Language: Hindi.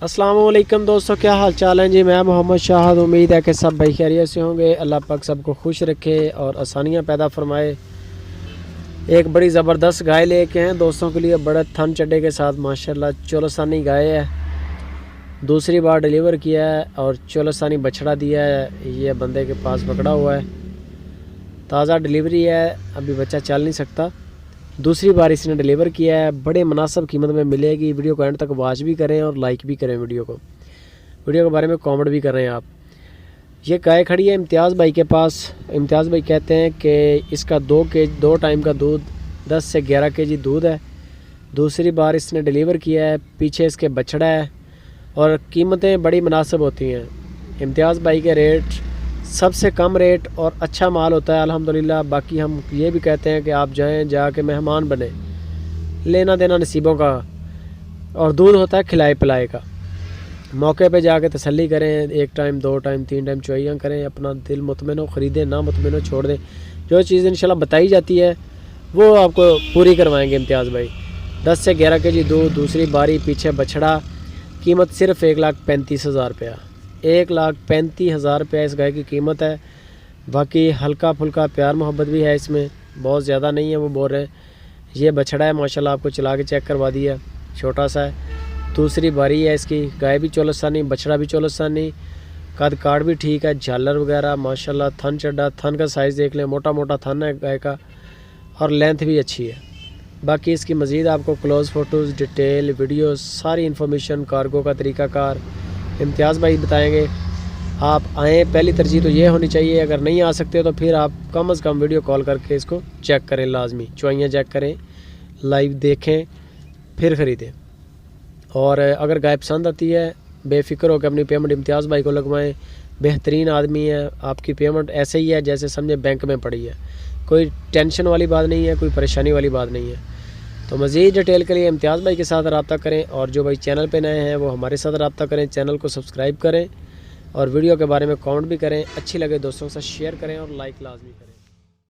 अस्सलाम वालेकुम दोस्तों, क्या हाल चाल है जी। मैं मोहम्मद शाहद। उम्मीद है कि सब भाई खैरियत से होंगे। अल्लाह पाक सबको खुश रखे और आसानियाँ पैदा फरमाए। एक बड़ी ज़बरदस्त गाय लेके हैं दोस्तों के लिए, बड़े थन चड्डे के साथ माशाल्लाह। चोलसानी गाय है, दूसरी बार डिलीवर किया है और चोलसानी बछड़ा दिया है। ये बंदे के पास पकड़ा हुआ है, ताज़ा डिलीवरी है, अभी बच्चा चल नहीं सकता। दूसरी बार इसने डिलीवर किया है, बड़े मुनासिब कीमत में मिलेगी। वीडियो को एंड तक वॉच भी करें और लाइक भी करें वीडियो के बारे में कमेंट भी कर रहे हैं आप। ये गाय खड़ी है इम्तियाज़ भाई के पास। इम्तियाज़ भाई कहते हैं कि इसका 2 टाइम का दूध 10 से 11 केजी दूध है। दूसरी बार इसने डिलीवर किया है, पीछे इसके बछड़ा है और कीमतें बड़ी मुनासिब होती हैं। इम्तियाज़ भाई के रेट सबसे कम रेट और अच्छा माल होता है अल्हम्दुलिल्लाह। बाकी हम ये भी कहते हैं कि आप जाएं, जाके मेहमान बने, लेना देना नसीबों का, और दूध होता है खिलाए पिलाए का। मौके पे जाके तसल्ली करें, 1 टाइम 2 टाइम 3 टाइम चुवाइयाँ करें, अपना दिल मुतमिन हो, ख़रीदें ना मुतमिन हो छोड़ दें। जो चीज़ इंशाल्लाह बताई जाती है वो आपको पूरी करवाएंगे इम्तियाज़ भाई। 10 से 11 केजी दूध, दूसरी बारी, पीछे बछड़ा, कीमत सिर्फ 1,35,000 रुपया। 1,35,000 रुपया इस गाय की कीमत है। बाकी हल्का फुल्का प्यार मोहब्बत भी है इसमें, बहुत ज़्यादा नहीं है। वो बोल रहे हैं ये बछड़ा है माशाल्लाह, आपको चला के चेक करवा दिया, छोटा सा है। दूसरी बारी है इसकी। गाय भी चोलसानी, बछड़ा भी चोलसानी, कद काट भी ठीक है, झालर वगैरह माशाल्लाह। थन चड्डा, थन का साइज़ देख लें, मोटा मोटा थन है गाय का और लेंथ भी अच्छी है। बाकी इसकी मज़ीद आपको क्लोज़ फ़ोटोज़, डिटेल वीडियो, सारी इन्फॉर्मेशन, कार्गो का तरीक़ाकार इम्तियाज़ भाई बताएंगे। आप आएँ, पहली तरजीह तो ये होनी चाहिए। अगर नहीं आ सकते तो फिर आप कम से कम वीडियो कॉल करके इसको चेक करें, लाजमी चुवाइयाँ चेक करें, लाइव देखें, फिर ख़रीदें। और अगर गाय पसंद आती है, बेफ़िक्र होकर अपनी पेमेंट इम्तियाज़ भाई को लगवाएं। बेहतरीन आदमी है, आपकी पेमेंट ऐसे ही है जैसे समझे बैंक में पड़ी है। कोई टेंशन वाली बात नहीं है, कोई परेशानी वाली बात नहीं है। तो मज़ीद डिटेल के लिए इम्तियाज़ भाई के साथ रब्ता करें, और जो भाई चैनल पे नए हैं वो हमारे साथ रब्ता करें। चैनल को सब्सक्राइब करें और वीडियो के बारे में कमेंट भी करें। अच्छी लगे दोस्तों के साथ शेयर करें और लाइक लाजमी करें।